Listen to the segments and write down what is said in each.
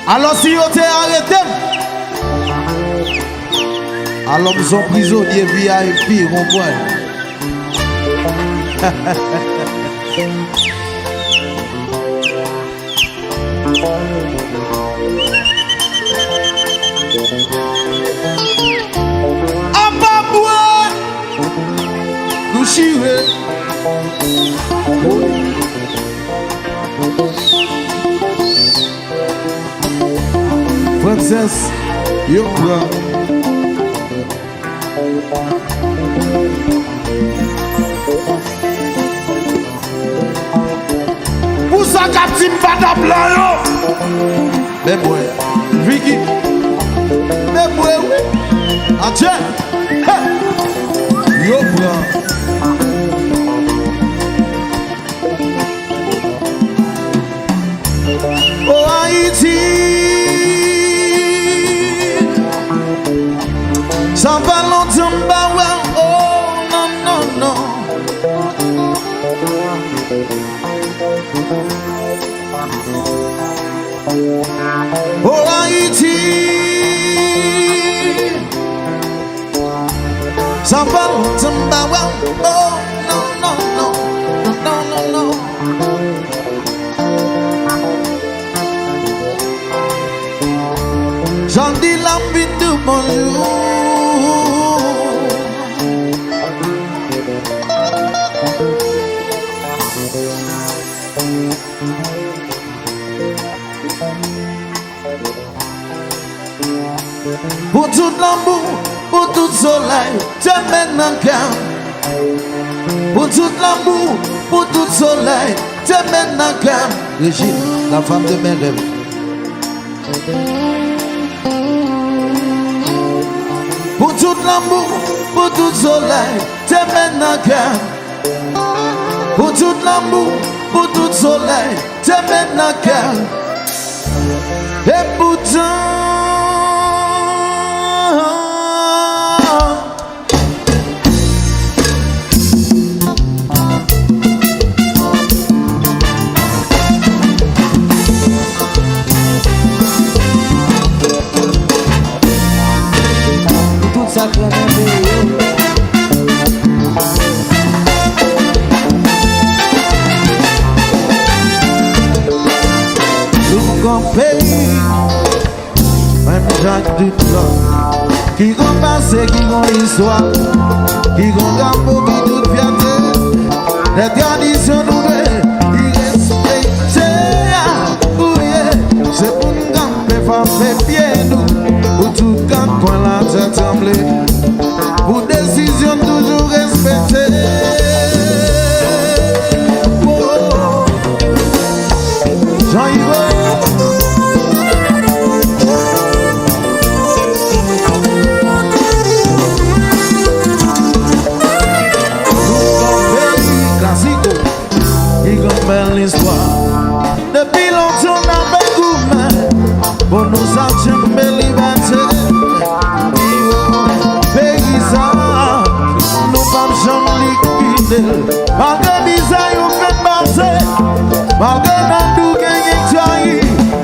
Alors si vous êtes arrêté, alors nous sommes prisonniers VIP, comprenez? Nous chirons. Princesse, yo prend. Pour ça qu'à pas blanc. Mais moi, Vicky. Mais moi, oui. Adieu. Yo prend. Oh Haïti, ça va longtemps, bah ouais, oh non, non, non. Oh Haïti, ça va longtemps, bah ouais, oh non, non, non, non, non, non. J'en dis la vie de bonjour. Pour tout l'amour, pour tout soleil, tu mènes un cœur. Pour tout l'amour, pour tout soleil, tu mènes un cœur. Régine, la femme de mes rêves. Pour tout l'amour, pour tout soleil, tu mènes un cœur. Pour tout l'amour, pour tout soleil, tu mènes un cœur. Et pourtant, tout ça que pays, même Jacques Dutton, qui gon passé, qui gon histoire, qui gon drapeau, qui toute fierté, les traditions nouvelles, qui respectent, oui, c'est pour nous camper, faire pied nous, pour tout camp, coin la tête tremblée, pour décision toujours respectée. Jean-Yves. Depuis longtemps, on a beaucoup pour nous sortir de liberté. Paysan, nous pas jamais liquider. Malgré bizarre, on fait passer. Malgré nous gagner trahi.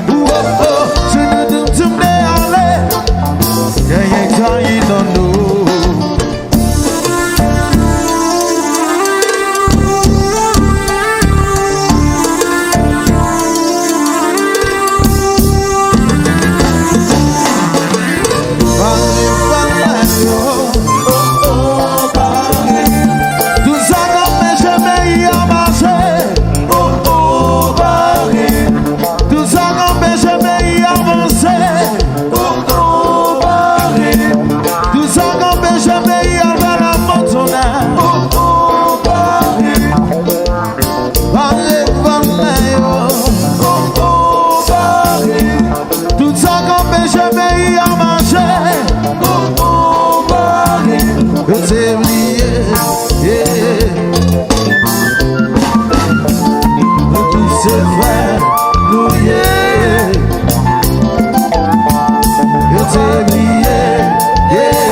Oh oh, je ne te mets aller. Gagner trahi dans nous. Yeah.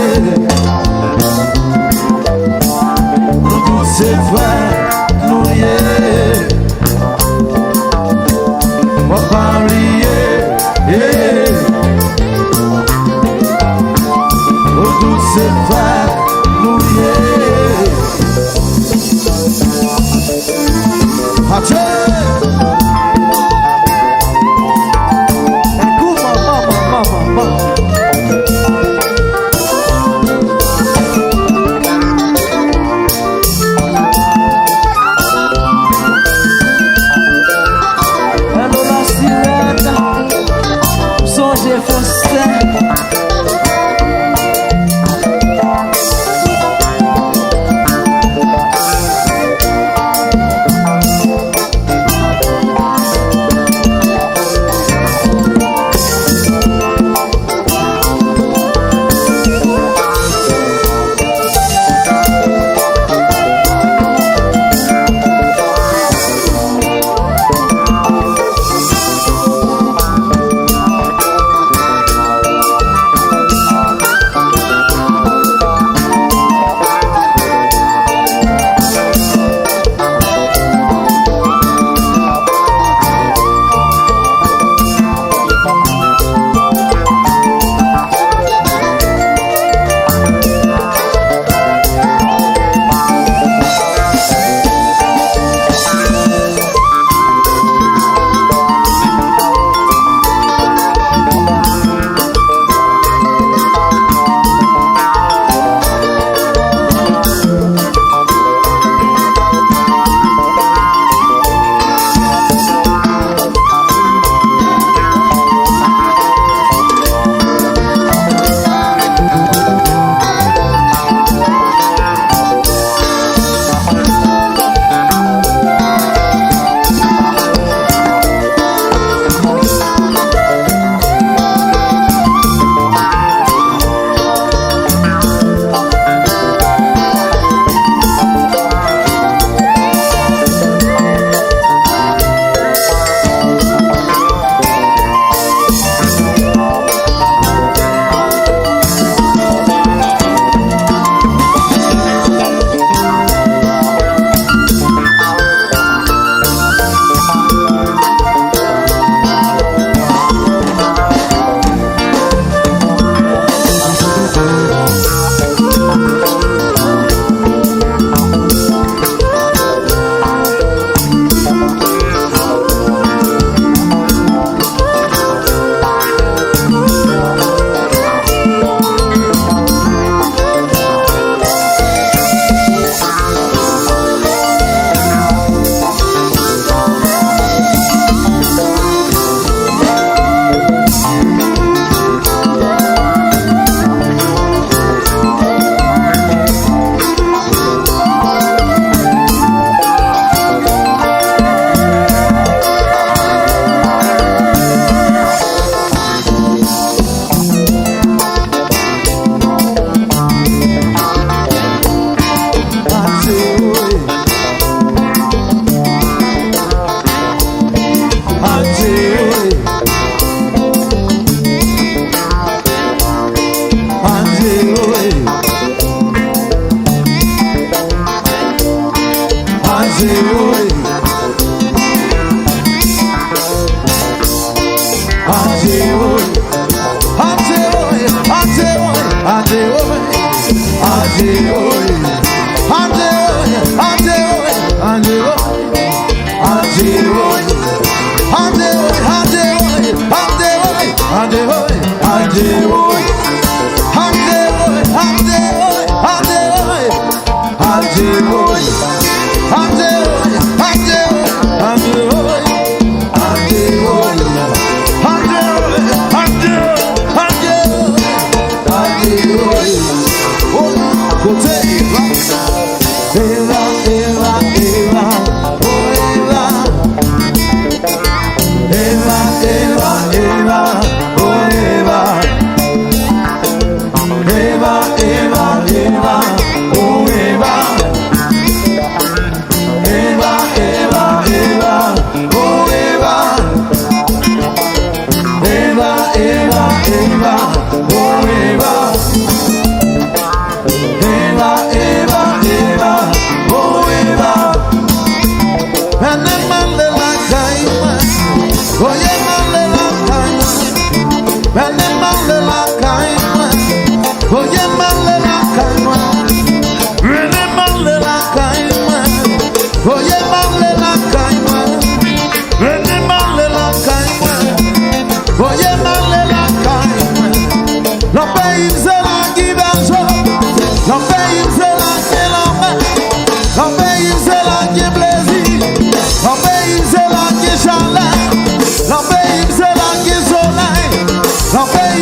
L'enfer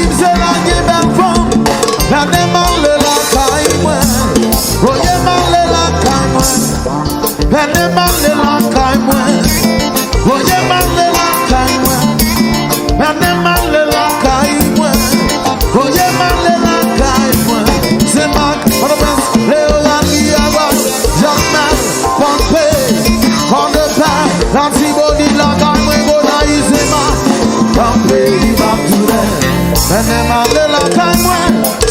Vene male la kangwe,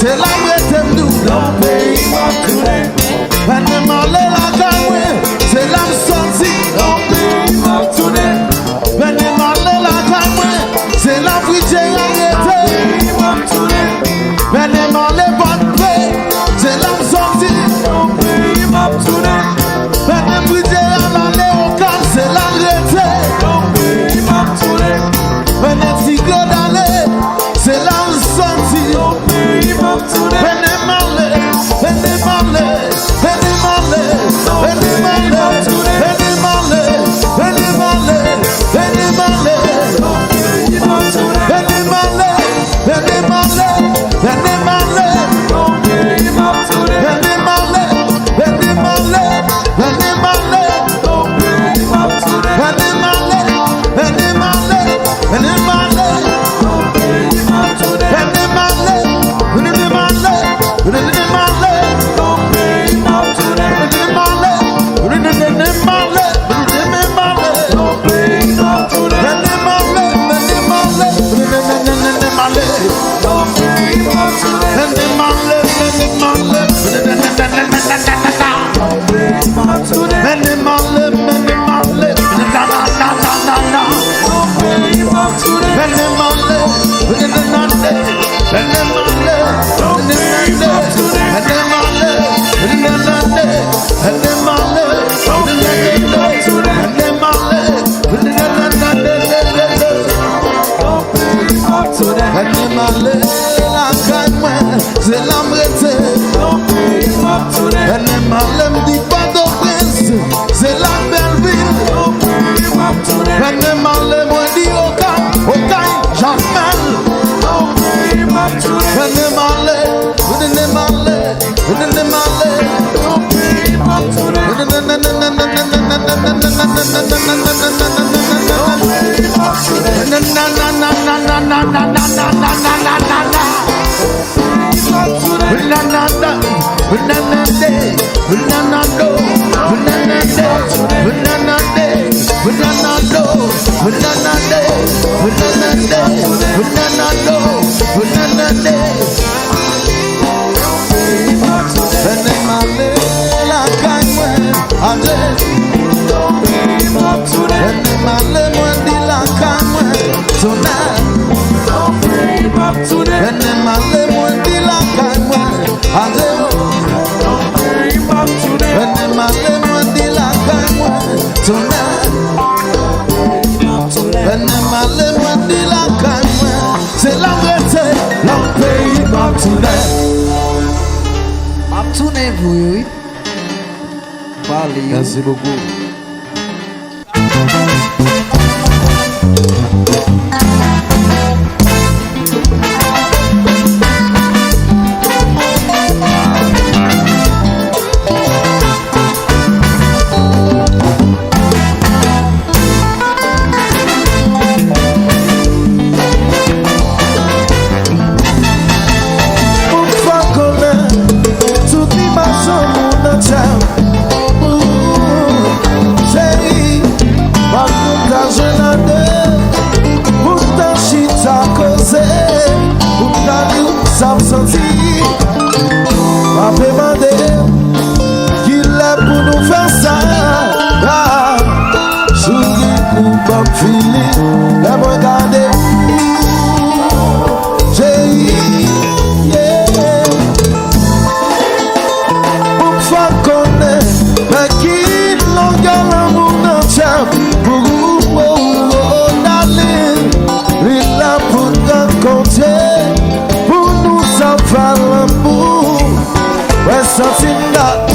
c'est la brete mdou. Dans pays m'abtoune. Vene male la kangwe, c'est la m'sorti. Dans pays m'abtoune. Vene male la kangwe, c'est la brite arrêté. Dans pays m'abtoune. Vene male bonne paix, c'est la m'sorti. Dans pays m'abtoune. Vene brite alale au calme, c'est la arrêté. Dans pays m'abtoune. Vene tigre d'aller, c'est la sorti. Venez marler, venez marler, venez marler, venez marler, venez marler, venez marler, venez marler, venez marler, venez marler, venez marler, venez marler, venez marler, venez marler, venez marler, venez marler, venez marler, venez marler. C'est la m'rete. Vene male m'di pas de prince, c'est la belle ville. Vene male m'di Okai, Jamel. Vene male, vene male, vene male. C'est la vérité, l'on pays m'abtoune. Abtournez-vous, oui. Parlez. Merci beaucoup. Something that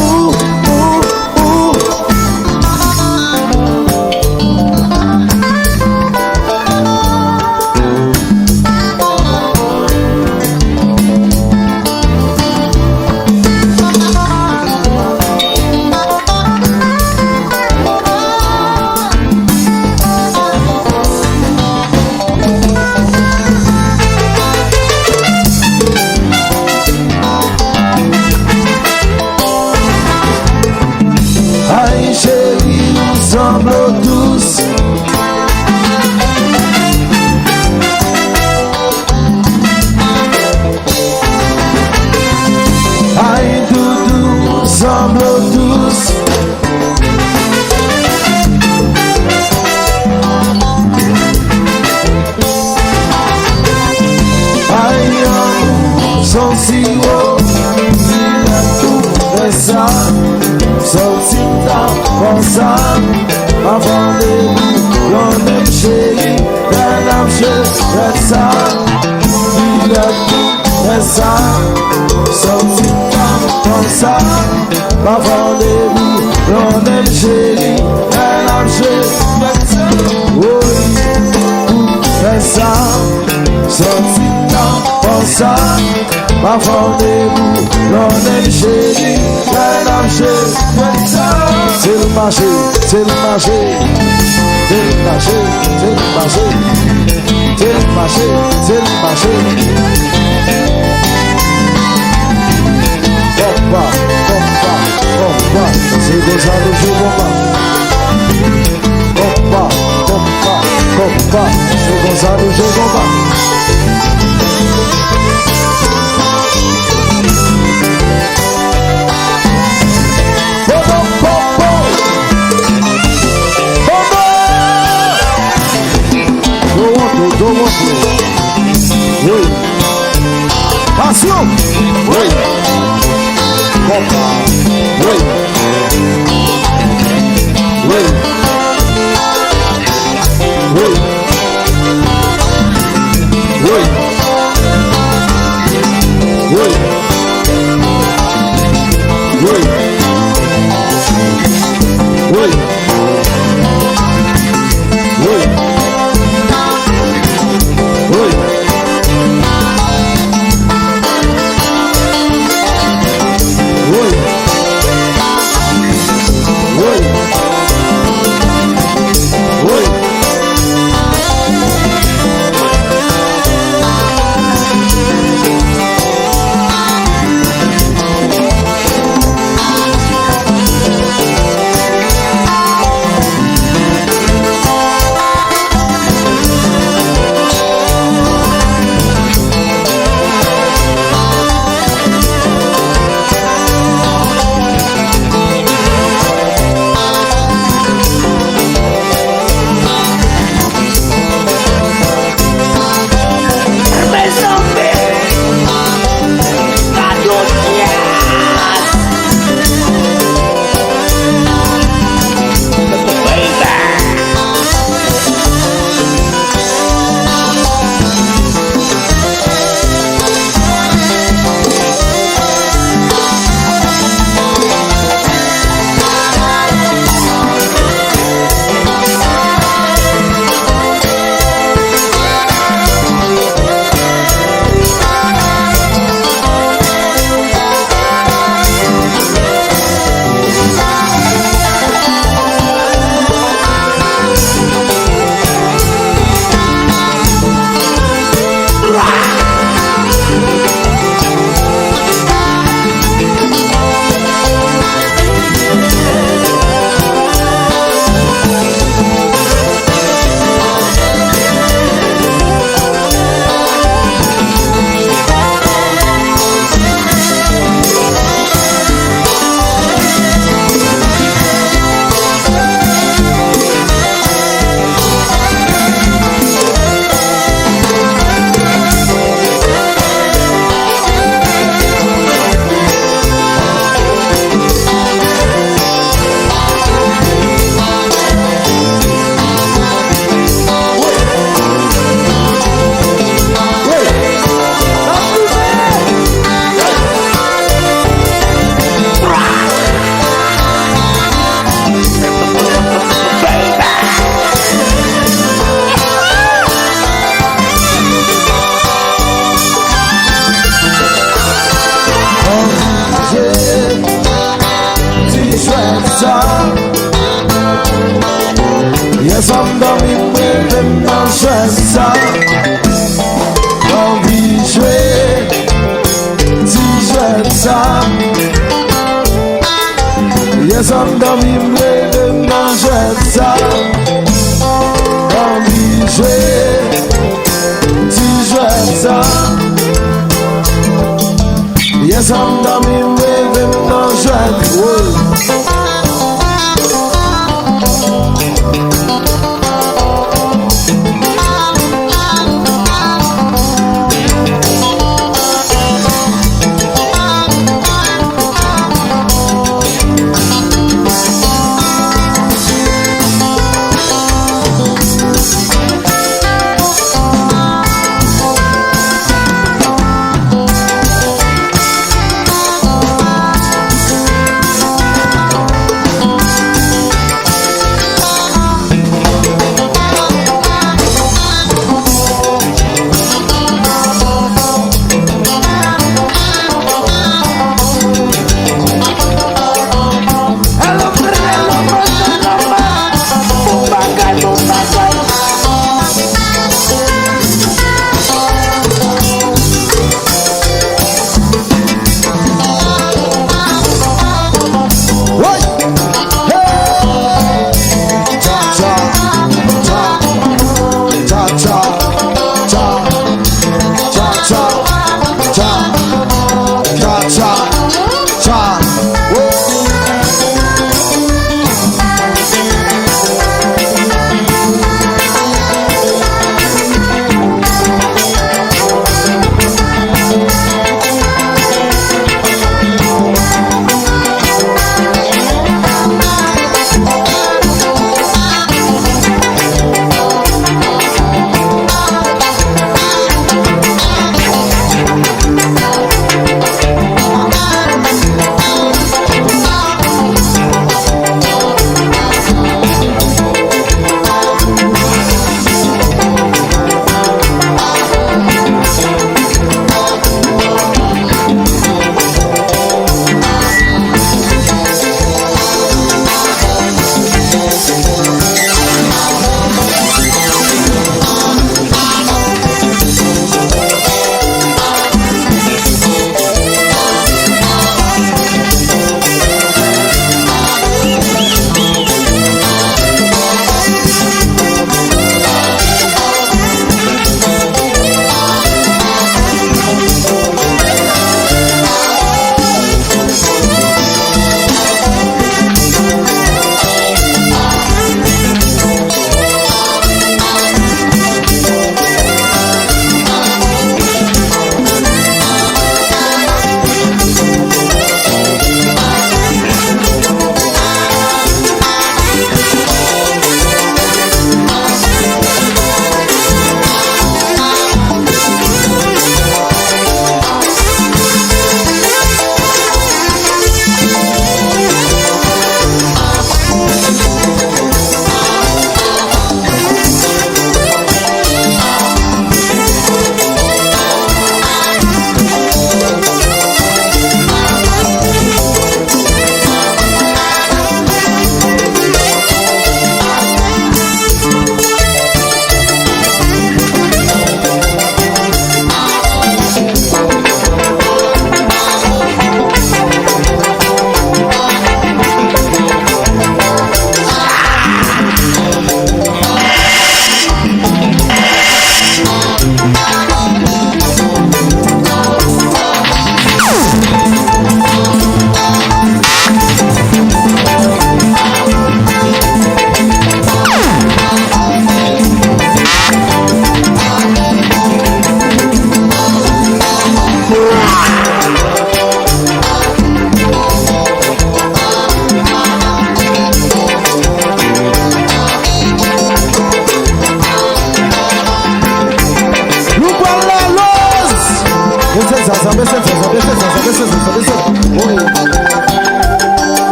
siro, vina tout resa, sorti dans pensa, avant de l'on aime chéri, l'on resa, vina tout resa, sorti dans pensa, avant de l'on aime chéri, l'on resa, oui, tout resa, sorti dans pensa. Ma fondez-vous, l'on est chéri, l'on c'est le marché, c'est le marché, c'est le marché, c'est le marché, c'est le marché, c'est le marché. Pompa, pompa, pompa, c'est gozado de bomba. Pompa, pompa, pompa, c'est gozado de bomba. Oui. Passion. Oui. Compa. Oui. Oui. Oui. Oui. Oui. Oui. Oui. Oui.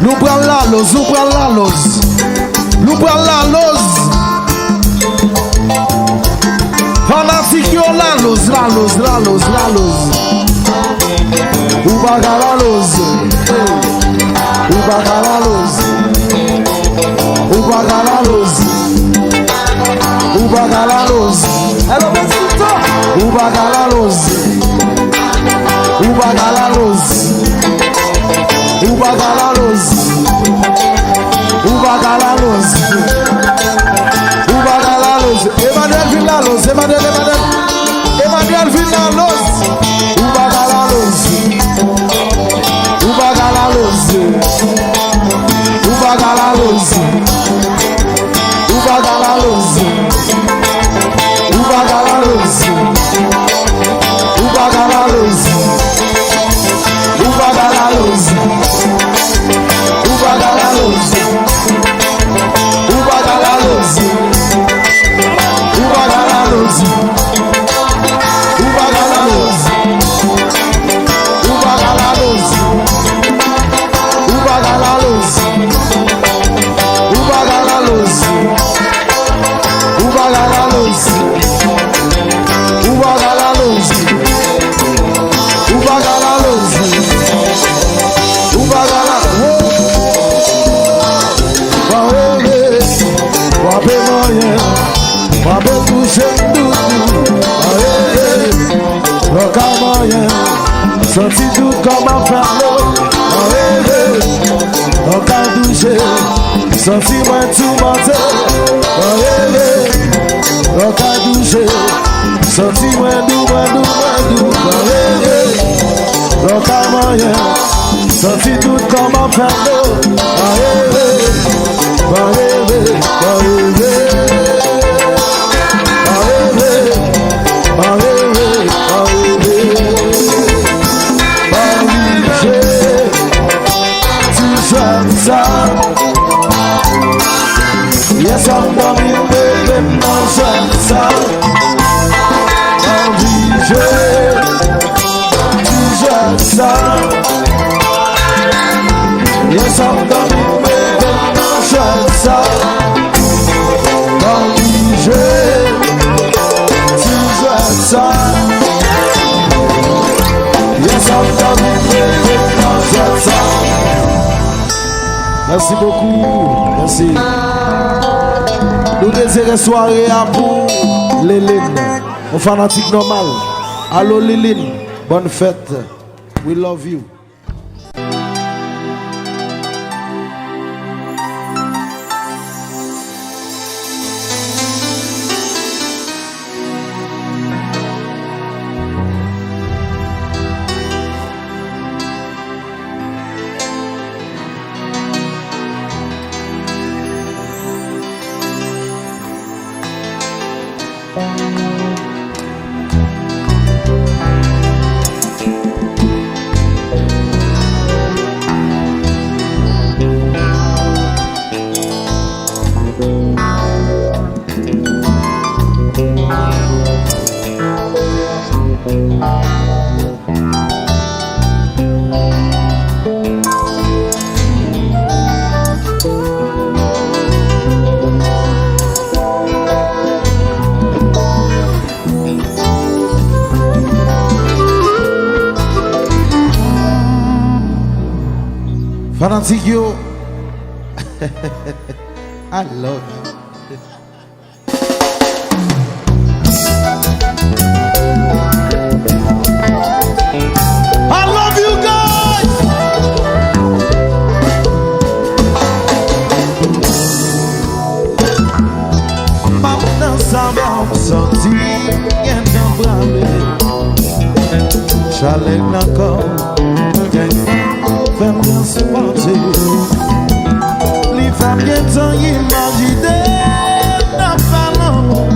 Nous prenons la lose, nous prenons la lose. Nous prenons la lose. Fanatique yo la lose, la lose, la lose, la lose. Ou baga la lose. Ou baga la lose. Ou baga la lose. Ou baga la lose. Hello, Besito. Ou baga la lose. Ou baga la lose. Ou baga la lose. Ou baga la lose. Ou baga la lose. Emmanuel vin la lose. Emmanuel vin la lose. Ou baga la lose. Ou baga la lose. Ou baga la lose. Ou baga la lose. Ou baga la lose. Ou baga la lose. Ou baga la lose. Ou baga la lose. Ou baga la lose. Ou baga la lose. Ou baga la lose. Ou baga la lose. Ou baga la lose. Ou baga la lose. Ou baga la lose. Ou baga la lose. Ou baga la lose. Ou baga la Wape moyen, wape touche tout. Roka moyen, senti tout comment faire l'eau. Roka touche, senti moi tout mentir. Roka touche, senti moi dou. Roka moyen, senti tout comment faire l'eau. Yes, I'm coming, baby, mon ça. Yes, I'm coming, baby, mon ça. Merci beaucoup, merci. Nous désirons soirée à vous, Léline, un fanatique normal. Allô Léline, bonne fête. We love you. Fanatique yo. I love you. I love you guys. Maintenant ça va me sentir bien d'embrasser. Chalet encore. Femme bien se porter. Les femmes bien t'en imaginer n'a pas l'amour.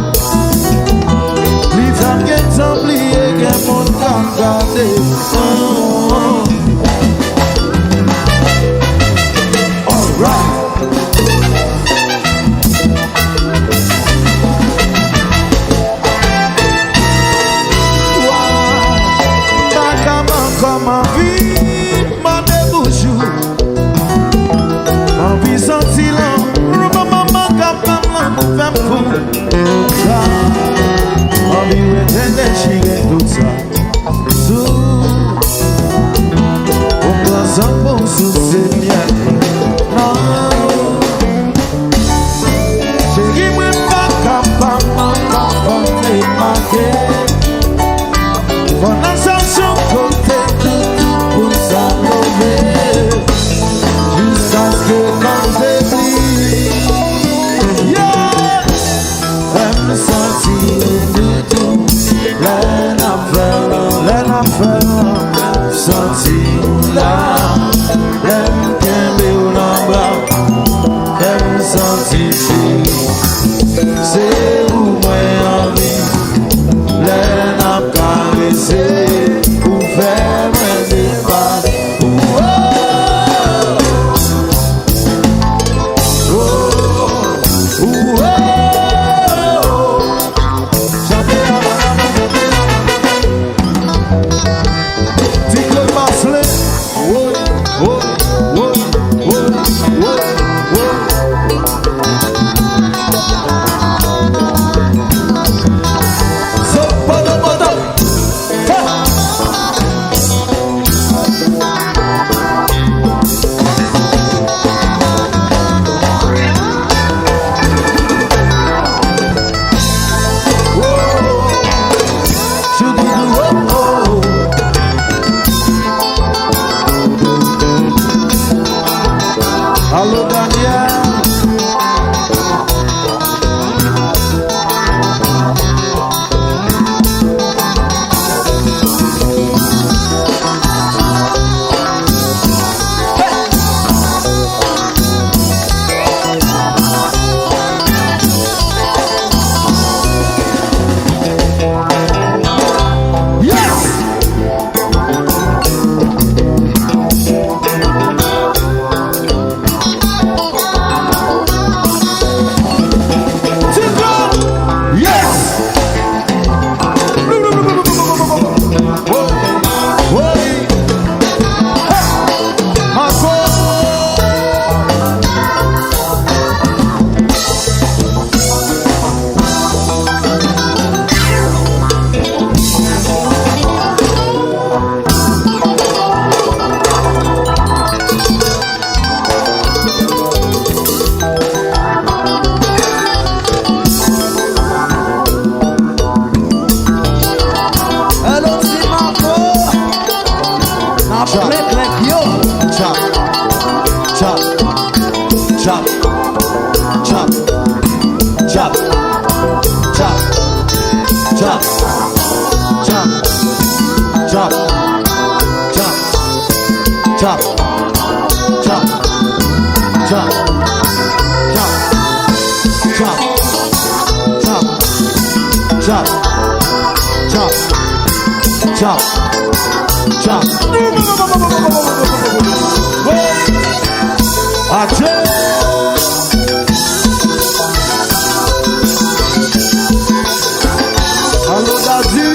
Les femmes bien t'oublier qu'un monde qu'a gardé. All right. faire sentir là. L'aime qu'un béou dans bras, l'aime sentir c'est où moi envie, l'aime à caresser, pour faire moi débat. Alô, Daniel. Chop, chop, chop, chop, chop, chop, chop, chop, chop, chop, chop, chop, chop, chop, chop, chop, chop, chop. Alô, Davi.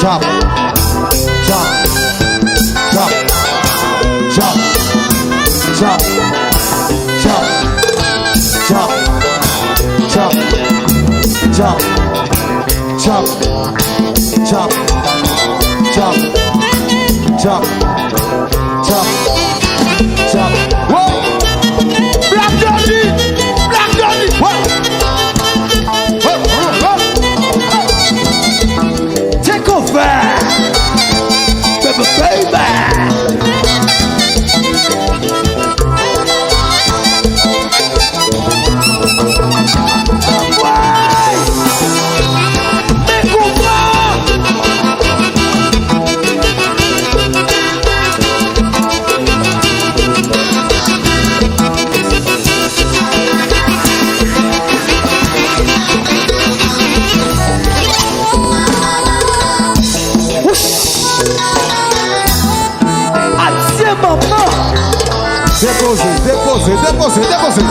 Chop, chop, chop, chop, chop. chop, chop, chop, chop, chop, chop, chop. Whoa! Black Daddy! Black Daddy! Whoa! Whoa, whoa, whoa. Take over! Baby, baby! Déposez, déposez, déposez, déposez.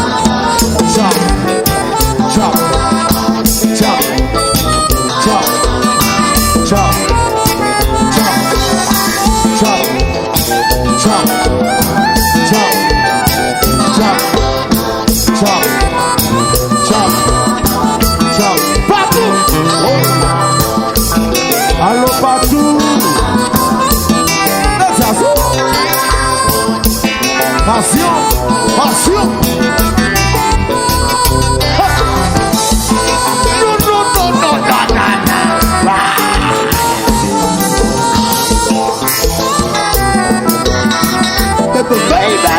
Chop, chop, chop, chop, chop, chop, chop, chop, chop, chop, chop, chop, chop. Partout. Oh. Allô partout. Passion, passion. No, no, no, no, no, no, no. Baby, baby.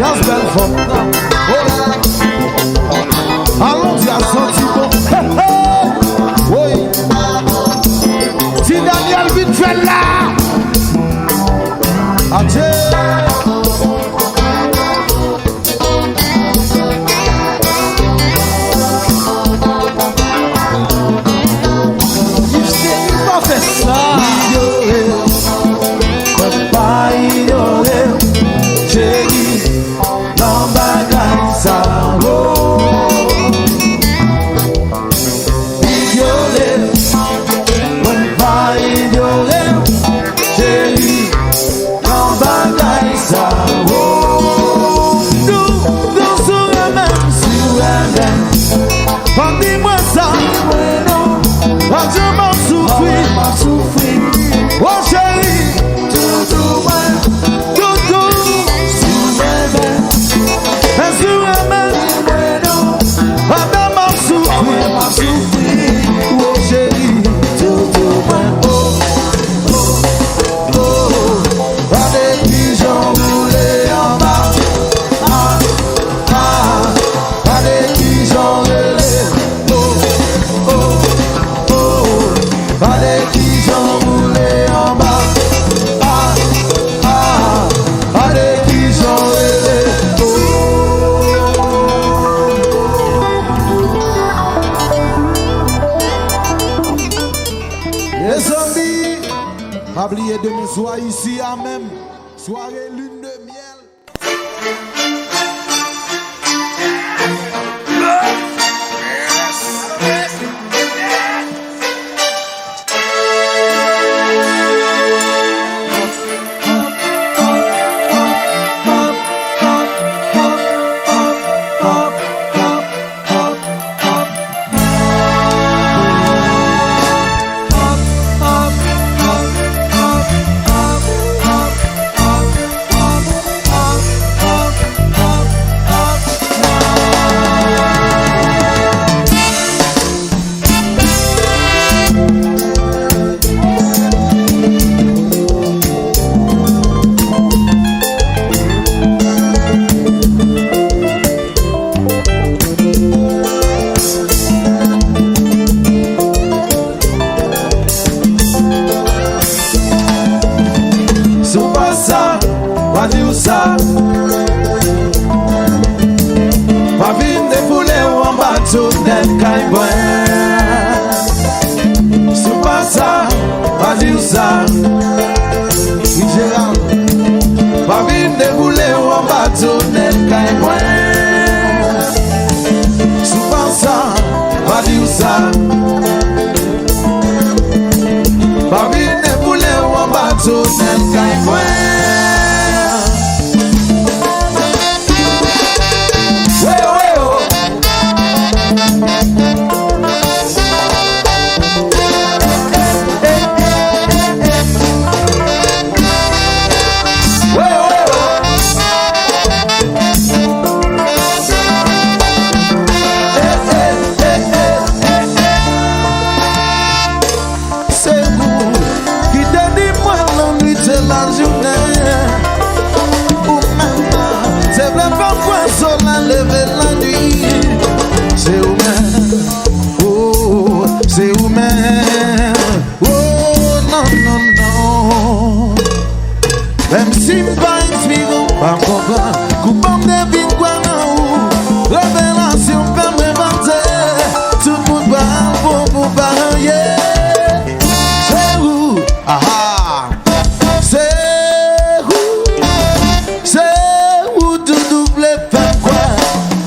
Just belle femme. Allons dire à senti bon. Oui. Si Daniel vite fait là. Adieu. Oubliez de nous soir ici à même soirée lune de miel.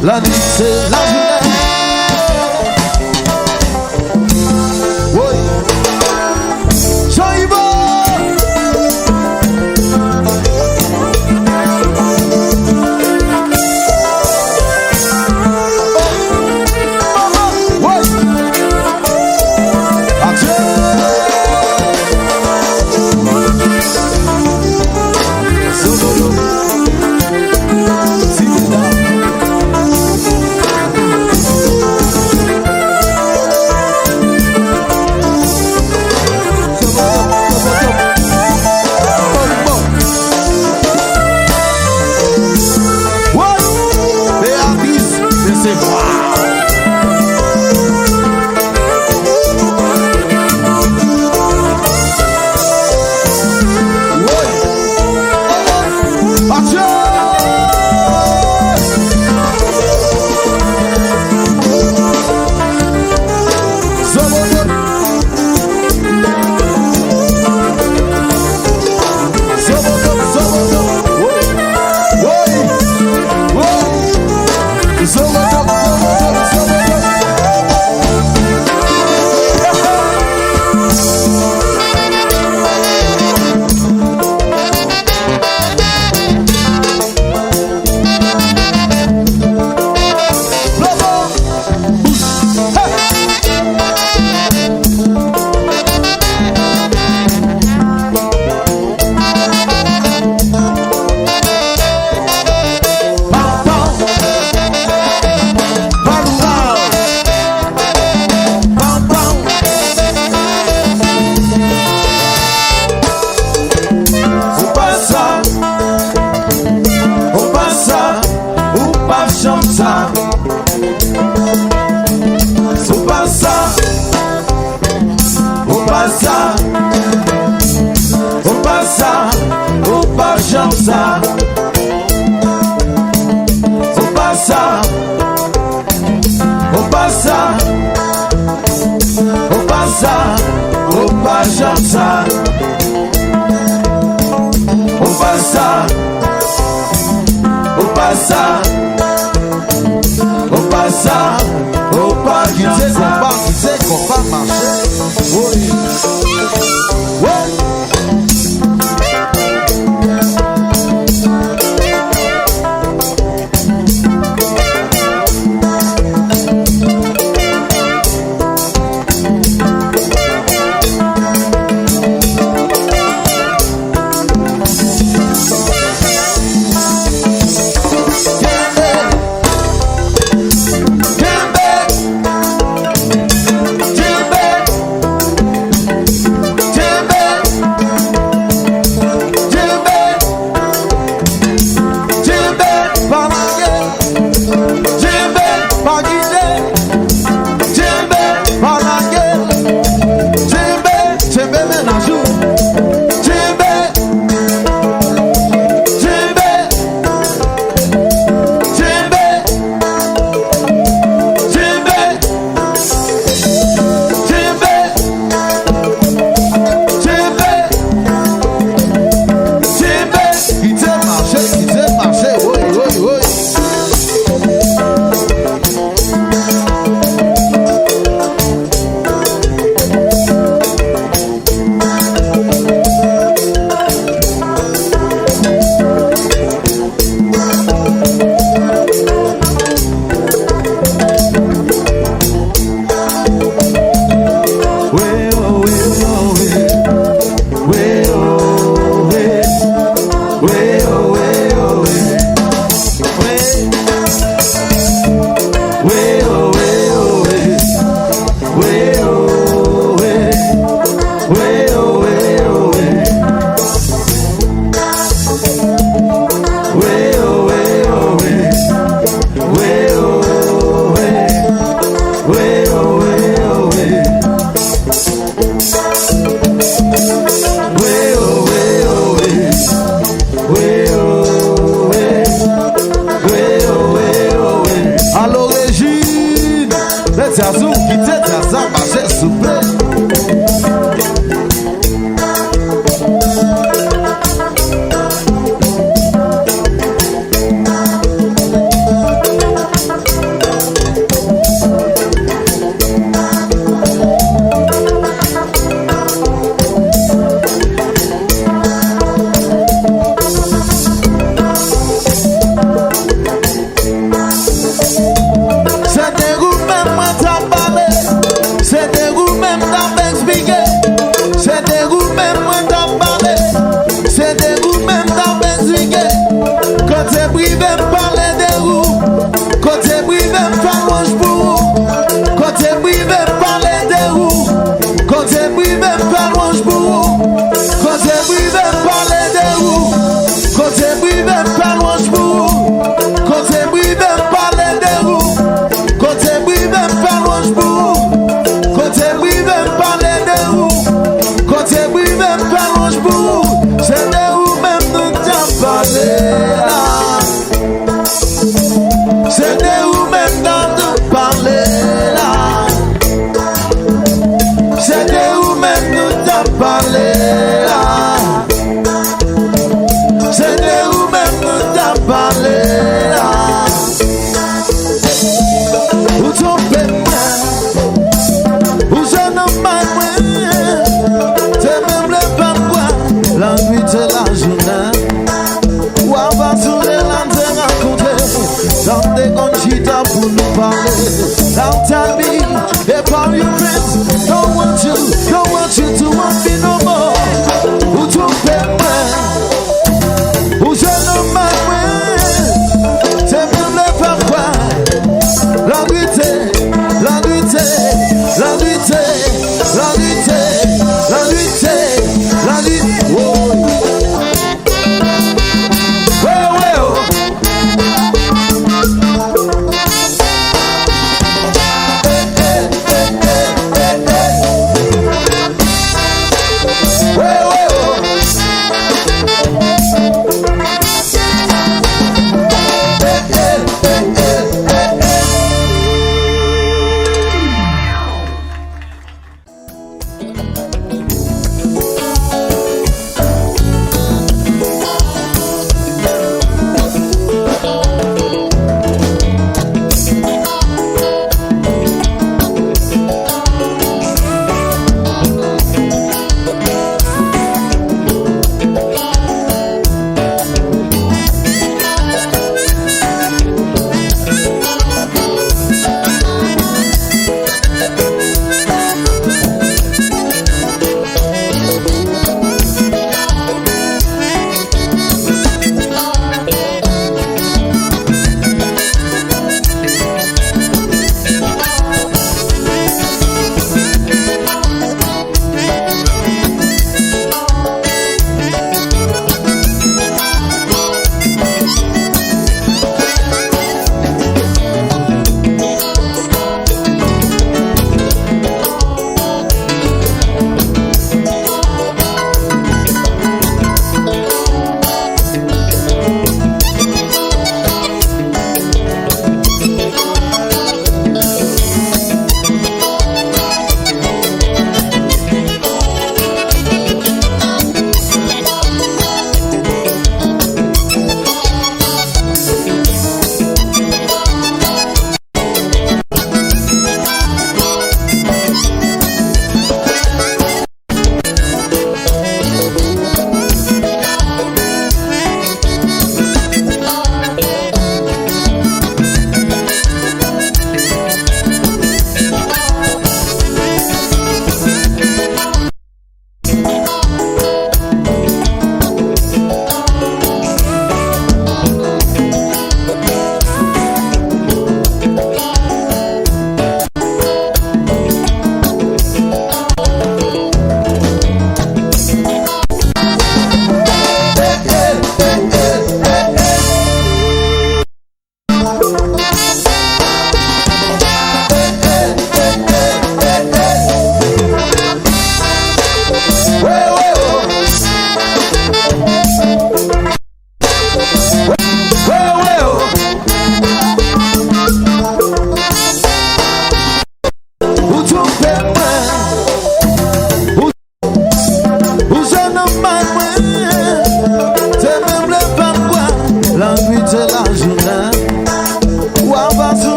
La nuit c'est la journée. Oui. J'y vais. ça. C'est pas ça. Ou pas ça. Ou pas ça. Ou pas j'aime ça. Ou pas ça. Ou pas ça. Ou pas ça. Ou pas j'aime ça. Ou pas ça. Ou pas ça. Ou pas ça. Ou pas j'aime ça. Qui sait qu'on va marcher. Oui. Ouais. Azul, qui t'aide à ça, marcher souple. Now tell me about your friends. Don't want you to want me no more. Who took them when? Who's in the mind? Tell me left up why. La nuitée, la nuitée, la nuitée, la nuitée, la nuitée, la nuitée. Whoa. Well, well.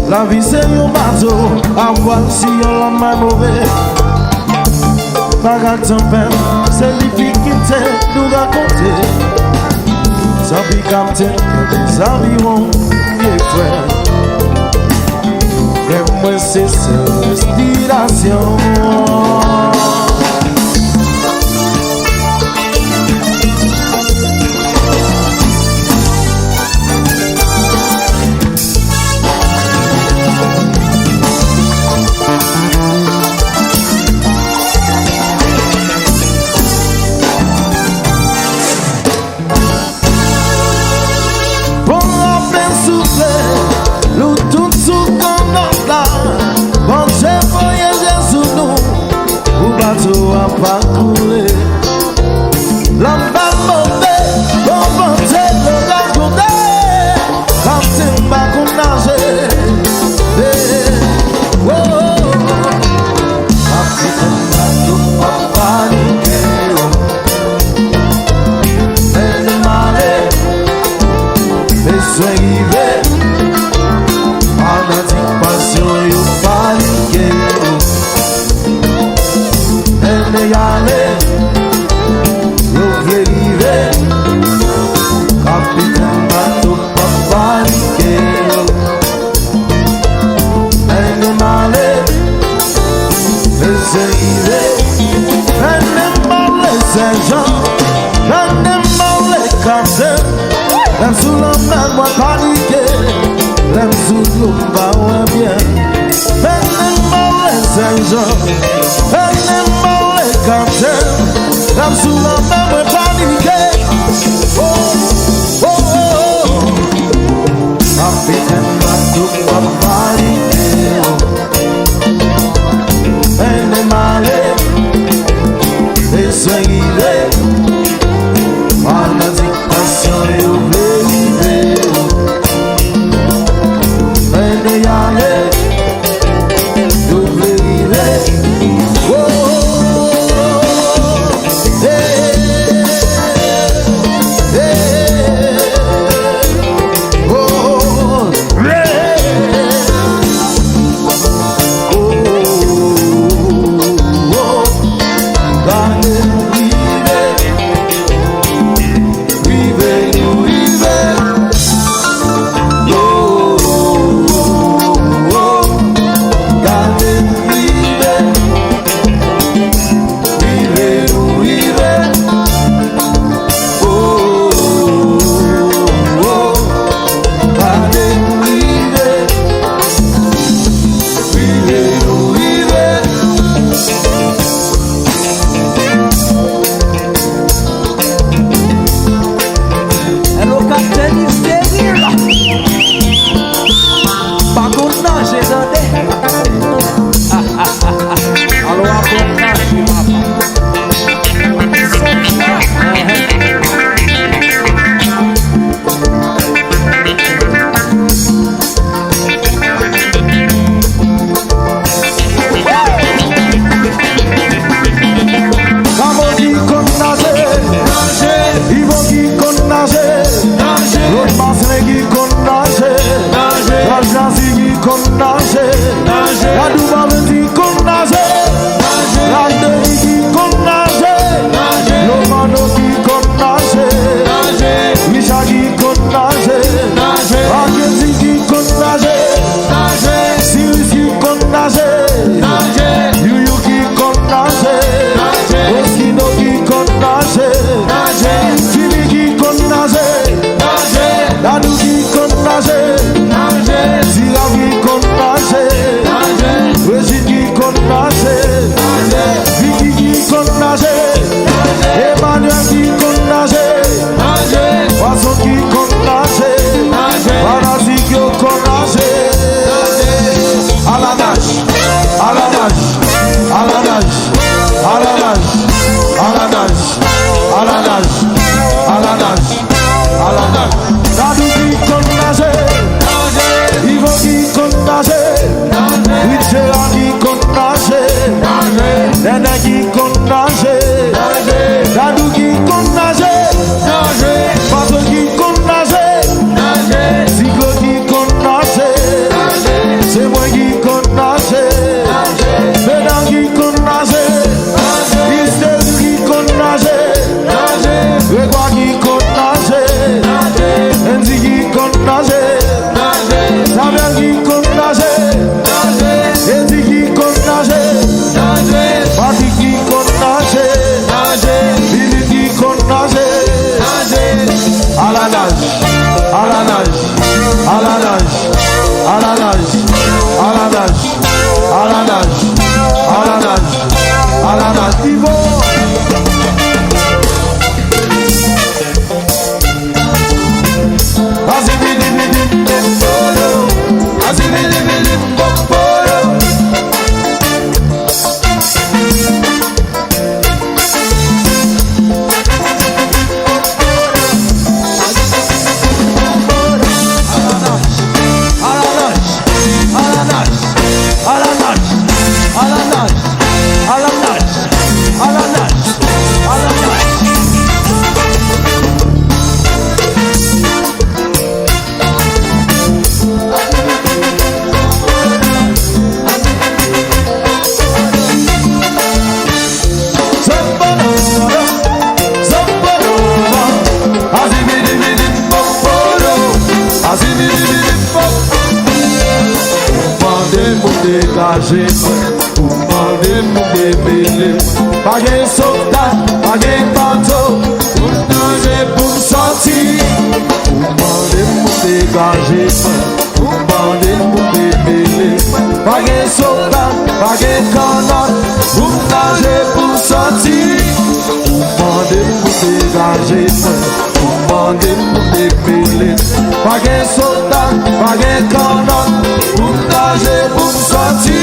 La vie c'est un bateau, à voir si on l'a mal mauvais. Bagarre ton peine, c'est difficulté nous raconter. Sans puis captain, des avirons, vieux frère. Moi c'est seule destination. Pas couler, l'homme va monter, on va le raconter, l'homme va qu'on nager, oh, Africain bateau pas paniquer, elle est malée, les soins arrivés, en anticipation, you paniquer. maison. Elle n'aime pas les cartels. L'âme sous la main me paniquer. Oh, oh, oh. Capitaine Bateau va paniquer. Elle est malée. Et soigner. Voilà dictation et oublier. Elle est allée. Mande moun debele. Pa gen soldat, pa gen bateau, pou nage pou sorti. Mande moun degaje, pou mande moun debele. Pa gen soldat, pa gen kanon, pou nage pou sorti. Mande moun degaje, pou mande moun debele. Pa gen soldat, pa gen kanon, pou nage pou sorti.